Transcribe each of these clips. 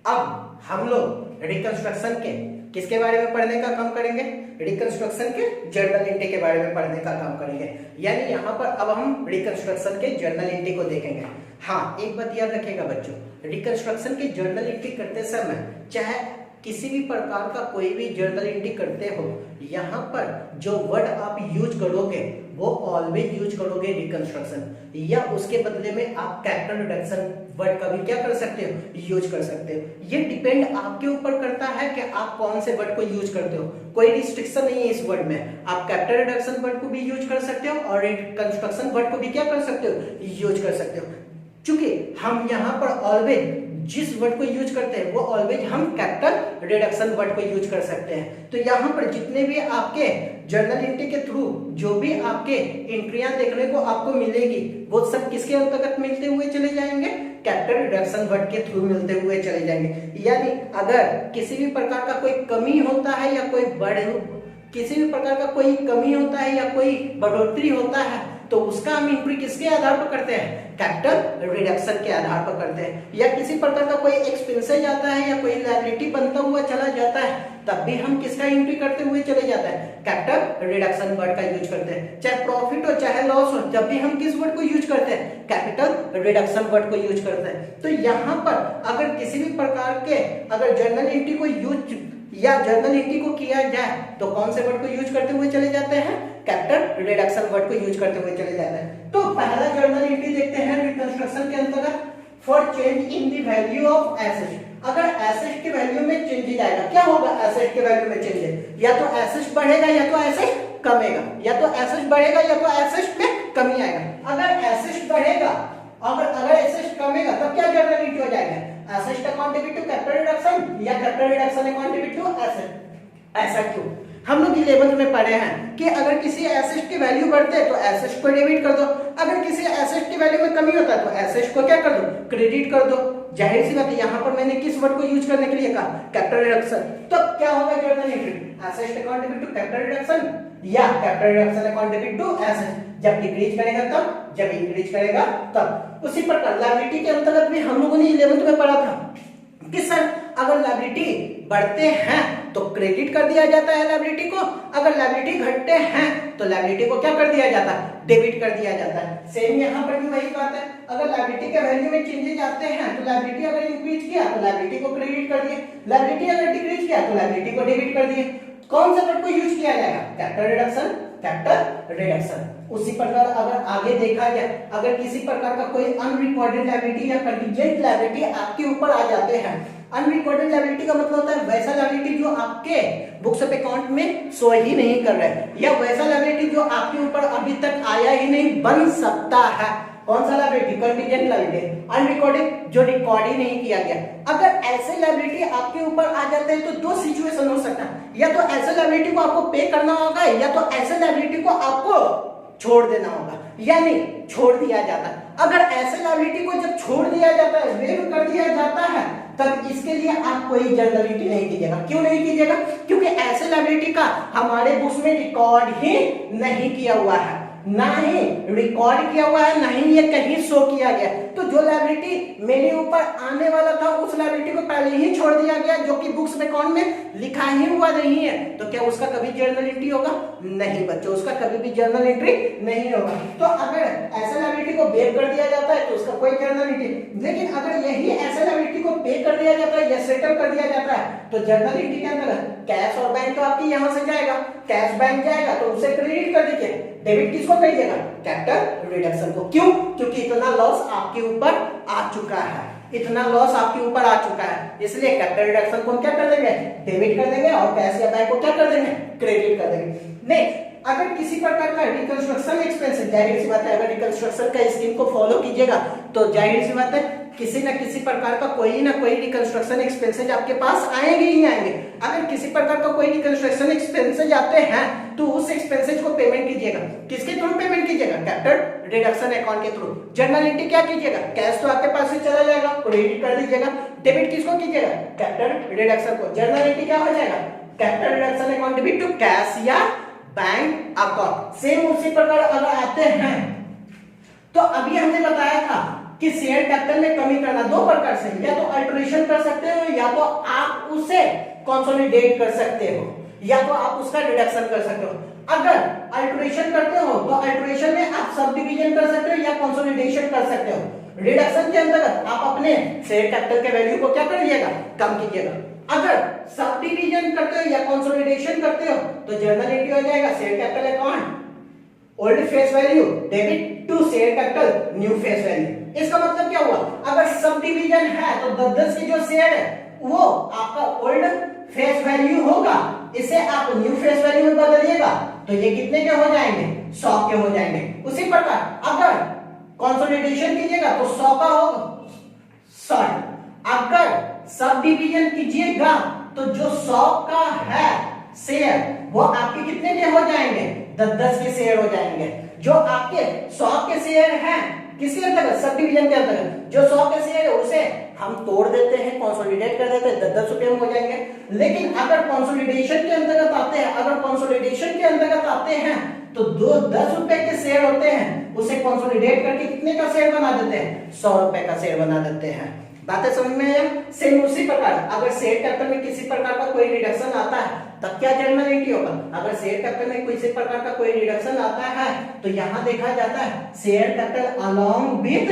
अब हम लोग रिकंस्ट्रक्शन के किसके बारे में पढ़ने का काम करेंगे? रिकंस्ट्रक्शन के जर्नल एंट्री के बारे में पढ़ने का काम करेंगे। यानी यहाँ पर अब हम रिकंस्ट्रक्शन के जर्नल एंट्री को देखेंगे। हाँ, एक बात याद रखिएगा बच्चों, रिकंस्ट्रक्शन के जर्नल एंट्री करते समय चाहे किसी भी प्रकार का कोई भी जर्नल एंट्री करते हो, यहाँ पर जो वर्ड आप यूज करोगे वो ऑलवेज यूज करोगे रिकंस्ट्रक्शन, या उसके बदले में आप कैरेक्टर रिडक्शन वर्ड का भी क्या कर सकते हो? यूज कर सकते हो। ये डिपेंड आपके ऊपर करता है कि आप कौन से वर्ड को यूज करते हो। कोई रिस्ट्रिक्शन नहीं है इस वर्ड में, आप कैरेक्टर रिडक्शन वर्ड को भी यूज कर सकते हो और रिकंस्ट्रक्शन वर्ड को भी क्या कर सकते हो? यूज कर सकते हो। चूंकि हम यहाँ पर ऑलवेज जिस वर्ड को यूज करते हैं वो ऑलवेज हम कैपिटल रिडक्शन वर्ड को यूज कर सकते हैं। तो यहाँ पर जितने भी आपके जर्नल एंट्री के थ्रू जो भी आपके एंट्रियां देखने को आपको मिलेगी वो सब किसके अंतर्गत मिलते हुए चले जाएंगे? कैपिटल रिडक्शन वर्ड के थ्रू मिलते हुए चले जाएंगे। यानी अगर किसी भी प्रकार का कोई कमी होता है या कोई किसी भी प्रकार का कोई कमी होता है या कोई बढ़ोतरी होता है तो उसका हम एंट्री किसके आधार पर करते हैं? कैपिटल रिडक्शन के आधार पर करते हैं। या किसी प्रकार का कोई एक्सपेंसेज आता है या कोई लायबिलिटी बनता हुआ चला जाता है तब भी हम किसका एंट्री करते हुए चले जाते हैं? कैपिटल रिडक्शन वर्ड का यूज करते हैं। चाहे प्रॉफिट हो चाहे लॉस हो, जब भी हम किस वर्ड को यूज करते हैं? कैपिटल रिडक्शन वर्ड को यूज करते हैं। तो यहाँ पर अगर किसी भी प्रकार के अगर जर्नल एंट्री को यूज या जर्नल एंट्री को किया जाए तो कौन से वर्ड को यूज करते हुए चले जाते हैं? कैपिटल रिडक्शन वर्ड को यूज करते हुए चले जाते हैं। तो पहला जर्नल एंट्री देखते हैं रिकंस्ट्रक्शन के अंतर्गत, for change in the value of asset. अगर एसेट के वैल्यू में चेंजेज आएगा, क्या होगा? एसेट के वैल्यू में चेंजेज, या तो एसेट बढ़ेगा या तो एसेट कमेगा, या तो एसेट बढ़ेगा या तो एसेट में कमी आएगा। अगर एसेट बढ़ेगा और अगर एसेट कमेगा तब क्या जर्नल एंट्री हो जाएगा? Asset accountable to capital reduction या capital reduction accountable to asset. ऐसा क्यों? हम लोग 11th में पढ़े हैं कि अगर किसी एसेट की वैल्यू बढ़ते है तो एसेट को डेबिट कर दो, अगर किसी एसेट की वैल्यू में कमी होता है तो एसेट को क्या कर दो? क्रेडिट कर दो। जाहिर सी बात है यहाँ पर मैंने किस वर्ड को यूज करने के लिए कहा? Capital reduction. तो क्या होगा journal entry? Asset accountable to capital reduction या capital reduction accountable to asset. जब डिक्रीज करेगा तब, जब इंक्रीज करेगा तब। उसी प्रकार लायबिलिटी के अंतर्गत भी हम लोगों ने 11th में पढ़ा था कि सर अगर लायबिलिटी बढ़ते हैं तो क्रेडिट कर दिया जाता है लायबिलिटी को, अगर लायबिलिटी घटते हैं तो लायबिलिटी को क्या कर दिया जाता है? डेबिट कर दिया जाता है। सेम यहाँ पर भी वही बात है, अगर लायबिलिटी के वैल्यू में चेंजेस आते हैं तो लायबिलिटी अगर इंक्रीज किया तो लायबिलिटी को क्रेडिट कर दिए, लायबिलिटी अगर डिक्रीज किया तो लायबिलिटी को डेबिट कर दिए। कौन सा वर्ड को यूज किया जाएगा? Capital reduction, capital reduction. उसी प्रकार अगर आगे देखा जाए, अगर किसी प्रकार का कोई अनरिकॉर्डेड लायबिलिटी या कंटीजेंट लायबिलिटी आपके ऊपर आ जाते हैं, अनरिकॉर्डेड लायबिलिटी का मतलब होता है वैसा लायबिलिटी जो आपके बुक्स ऑफ अकाउंट में शो ही नहीं कर रहा है, या वैसा लायबिलिटी जो आपके ऊपर अभी तक आया ही नहीं, बन सकता है। कौन सा लायबिलिटी? कंटीजेंट लायबिलिटी, अनरिकॉर्डेड जो रिकॉर्ड ही नहीं किया गया। अगर ऐसे लायबिलिटी आपके ऊपर आ जाते हैं तो दो सिचुएशन हो सकता है, या तो ऐसे लायबिलिटी को आपको पे करना होगा या तो ऐसे लायबिलिटी को आपको छोड़ देना होगा, यानी छोड़ दिया जाता है। अगर ऐसे लायबिलिटी को जब छोड़ दिया जाता है, वेव कर दिया जाता है, तब इसके लिए आप कोई जर्नल एंट्री नहीं कीजिएगा। क्यों नहीं कीजिएगा? क्योंकि ऐसे लायबिलिटी का हमारे बुक्स में रिकॉर्ड ही नहीं किया हुआ है, ना ही रिकॉर्ड किया हुआ है, ना ही ये कहीं शो किया गया। तो जो लायबिलिटी मेरे ऊपर आने वाला था उस लायबिलिटी को पहले ही छोड़ दिया गया जो कि बुक्स में अकाउंट में लिखा ही हुआ नहीं है, तो क्या उसका कभी जर्नल एंट्री होगा? नहीं बच्चों, उसका कभी भी जर्नल एंट्री नहीं होगा। तो अगर ऐसे लायबिलिटी को वेव कर दिया जाता है तो उसका कोई जर्नल एंट्री, लेकिन अगर यही ऐसे लायबिलिटी को पे कर दिया जाता है या सेटल कर दिया जाता है तो जर्नल एंट्री के अंदर कैश और बैंक तो आपकी यहाँ से जाएगा, कैश बैंक जाएगा तो उसे क्रेडिट कर दीजिए, डेबिट किसको करिएगा? कैपिटल रिडक्शन को। क्यों? क्योंकि इतना लॉस आपके ऊपर आ चुका है, इतना लॉस आपके ऊपर आ चुका है, इसलिए कैपिटल रिडक्शन को हम क्या कर देंगे? डेबिट कर देंगे, और कैश या बैंक को क्या कर देंगे? क्रेडिट कर देंगे। नेक्स्ट, अगर किसी प्रकार का रिकंस्ट्रक्शन एक्सपेंस, जाहिर सी बात है अगर रिकंस्ट्रक्शन का स्कीम को फॉलो कीजिएगा तो जाहिर सी बात है किसी न किसी प्रकार का कोई ना कोई रिकंस्ट्रक्शन एक्सपेंसेज आपके पास आएंगे ही आएंगे। अगर किसी प्रकार का कोई रिकंस्ट्रक्शन एक्सपेंसेज आते हैं तो उस एक्सपेंसेज को पेमेंट कीजिएगा, किसके थ्रू पेमेंट कीजिएगा? कैपिटल रिडक्शन अकाउंट के थ्रू। जर्नल एंट्री क्या कीजिएगा? कैश तो आपके पास से चला जाएगा, क्रेडिट कर दीजिएगा, डेबिट किसको कीजिएगा? कैपिटल रिडक्शन को। जर्नल एंट्री क्या हो जाएगा? Capital reduction account debit to cash या बैंक अकाउंट। सेम उसी प्रकार अगर आते हैं तो अभी हमने बताया था कि शेयर कैपिटल में कमी करना दो प्रकार से, या तो अल्टरेशन कर सकते हो या तो आप उसे कंसोलिडेट कर सकते हो या तो आप उसका रिडक्शन कर सकते हो। अगर अल्टरेशन करते हो तो अल्टरेशन में आप सब डिवीजन कर सकते हो या कंसोलिडेशन कर सकते हो। रिडक्शन के अंतर्गत आप अपने शेयर कैपिटल के वैल्यू को क्या कर दीजिएगा, कम कीजिएगा। अगर सब डिवीजन करते हो या कंसोलिडेशन करते हो तो जर्नल एंट्री हो जाएगा share capital account old face value debit to share capital new face value. इसका मतलब क्या हुआ, अगर सब डिवीजन है तो 10-10 के जो शेयर है वो आपका ओल्ड फेस वैल्यू होगा, इसे आप न्यू फेस वैल्यू में बदलिएगा तो ये कितने के हो जाएंगे, 100 के हो जाएंगे। उसी प्रकार अगर कंसोलिडेशन कीजिएगा तो 100 का होगा, सॉरी अगर सब डिवीजन कीजिएगा तो जो 100 का है शेयर वो आपके कितने के हो जाएंगे, 10-10 के शेयर हो जाएंगे। जो आपके 100 के शेयर हैं किसके अंतर्गत, सब डिवीजन के अंतर्गत, जो 100 के शेयर है उसे हम तोड़ देते हैं, कंसोलिडेट कर देते हैं, 10-10 रुपए में हो जाएंगे। लेकिन अगर कंसोलिडेशन के अंतर्गत आते हैं, अगर कंसोलिडेशन के अंतर्गत आते हैं तो 10 रुपए के शेयर होते हैं, उसे कंसोलिडेट करके कितने का शेयर बना देते हैं, 100 रुपए का शेयर बना देते हैं। बातें समझ में आया। सेम उसी प्रकार अगर शेयर कैपिटल में किसी प्रकार का कोई रिडक्शन आता है तब क्या जर्नल एंट्री होगा, अगर शेयर कैपिटल में किसी प्रकार का कोई रिडक्शन आता है तो यहाँ देखा जाता है share capital along with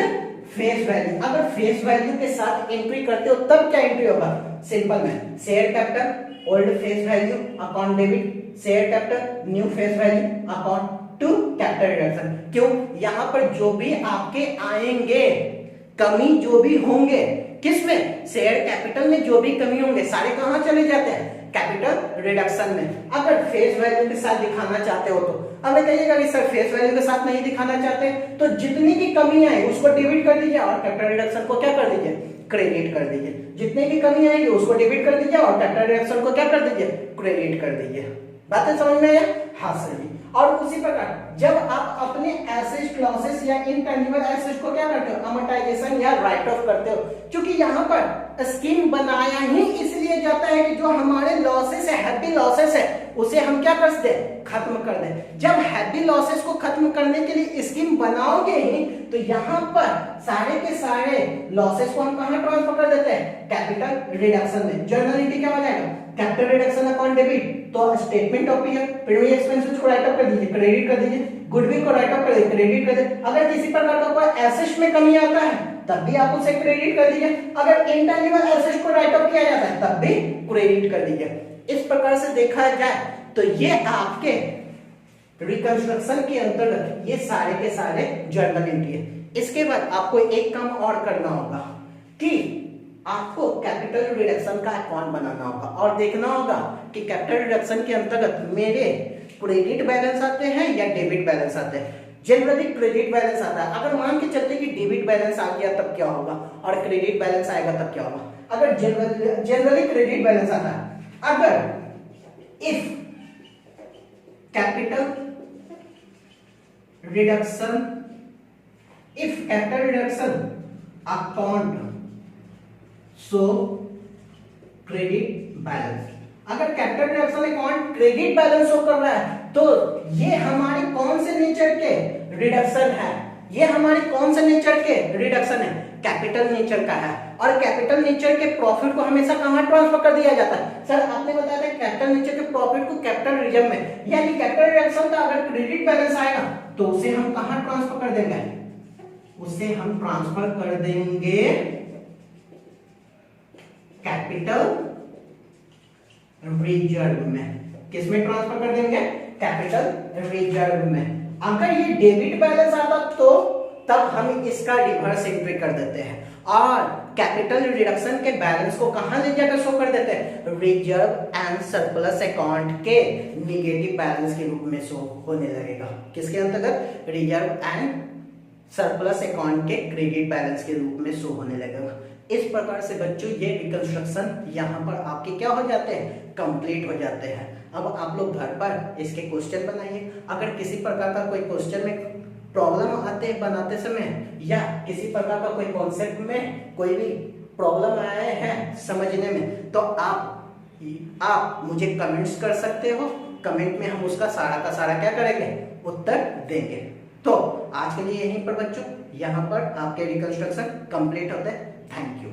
face value. अगर फेस वैल्यू के साथ एंट्री करते हो तब क्या एंट्री होगा, सिंपल में share capital old face value upon debit share capital new face value upon two capital reduction. क्यों, यहाँ पर जो भी आपके आएंगे कमी जो भी होंगे किसमें, शेयर कैपिटल में जो भी कमी होंगे सारे कहां चले जाते हैं, कैपिटल रिडक्शन में। अगर फेस वैल्यू के साथ दिखाना चाहते हो तो अब कहिएगा कि सर फेस वैल्यू के साथ नहीं दिखाना चाहते तो जितनी भी कमी आए उसको डेबिट कर दीजिए और कैपिटल रिडक्शन को क्या कर दीजिए, क्रेडिट कर दीजिए। जितने की कमी आएगी उसको डेबिट कर दीजिए और कैपिटल रिडक्शन को क्या कर दीजिए, क्रेडिट कर दीजिए। बातें समझ में आया, हाँ सर जी। और उसी प्रकार जब आप अपने एसेट लॉसेस या इनटेंजिबल एसेट को क्या करते हो, अमोर्टाइजेशन या राइट ऑफ करते हो, क्योंकि यहाँ पर स्कीम बनाया ही इसलिए जाता है कि जो हमारे लॉसेस है, हैप्पी लॉसेस है, उसे हम क्या कर दे, खत्म कर दे। जब हैप्पी लॉसेस को खत्म करने के लिए स्कीम बनाओगे ही तो यहाँ पर सारे के सारे लॉसेस को हम कहाँ ट्रांसफर कर देते हैं, कैपिटल रिडक्शन में। जर्नल एंट्री क्या हो जाएगा, कैपिटल रिडक्शन अपॉन डेबिट, तो statement of year premium expenses को राइट ऑफ कर दीजिए, क्रेडिट कर दीजिए, गुडविल को राइट ऑफ कर दीजिए, क्रेडिट कर दीजिए। अगर किसी प्रकार का कोई एसेट में कमी आता है तब भी आप उसे क्रेडिट कर दीजिए, अगर इंटेंजिबल एसेट को राइट ऑफ किया जाता है तब भी क्रेडिट कर दीजिए। इस प्रकार से देखा जाए तो ये आपके रिकंस्ट्रक्शन के अंतर्गत ये सारे के सारे जर्नल एंट्री है। इसके बाद आपको एक काम और करना होगा कि आपको कैपिटल रिडक्शन का अकाउंट बनाना होगा और देखना होगा कि कैपिटल रिडक्शन के अंतर्गत मेरे क्रेडिट बैलेंस आते हैं या डेबिट बैलेंस आते हैं। जनरली क्रेडिट बैलेंस आता है, अगर मान के चलते कि डेबिट बैलेंस आ गया तब क्या होगा और क्रेडिट बैलेंस आएगा तब क्या होगा। अगर जनरली क्रेडिट बैलेंस आता है, अगर if capital reduction account so credit balance, अगर capital reduction account credit balance show कर रहा है तो ये हमारे कौन से नेचर के रिडक्शन है, ये हमारे कौन से नेचर के रिडक्शन है, कैपिटल नेचर का है। और कैपिटल नेचर के प्रॉफिट को हमेशा कहां ट्रांसफर कर दिया जाता है, सर आपने बताया था कैपिटल नेचर के प्रॉफिट को कैपिटल रिजर्व में, यानी कैपिटल रिडक्शन का अगर क्रेडिट बैलेंस आएगा तो उसे हम कहां ट्रांसफर कर देंगे, उसे हम ट्रांसफर कर देंगे कैपिटल रिजर्व में। किसमें ट्रांसफर कर देंगे, कैपिटल रिजर्व में। अगर ये डेबिट बैलेंस आता तो तब हम इसका रिवर्स एंट्री कर देते हैं और कैपिटल रिडक्शन के बैलेंस को कहां ले जाकर शो कर देते हैं, रिजर्व एंड सरप्लस अकाउंट के निगेटिव बैलेंस के रूप में शो होने लगेगा। किसके अंतर्गत, रिजर्व एंड सरप्लस अकाउंट के क्रेडिट बैलेंस के रूप में शो होने लगेगा। इस प्रकार से बच्चों ये रिकंस्ट्रक्शन यहाँ पर आपके क्या हो जाते हैं, कंप्लीट हो जाते हैं। अब आप लोग घर पर इसके क्वेश्चन बनाइए। अगर किसी प्रकार का कोई क्वेश्चन में प्रॉब्लम आते हैं बनाते समय या किसी प्रकार का कोई कॉन्सेप्ट में कोई भी प्रॉब्लम आए हैं समझने में तो आप मुझे कमेंट्स कर सकते हो। कमेंट में हम उसका सारा का सारा क्या करेंगे, उत्तर देंगे। तो आज के लिए यहीं पर बच्चों यहाँ पर आपके रिकंस्ट्रक्शन कंप्लीट होते हैं। Thank you.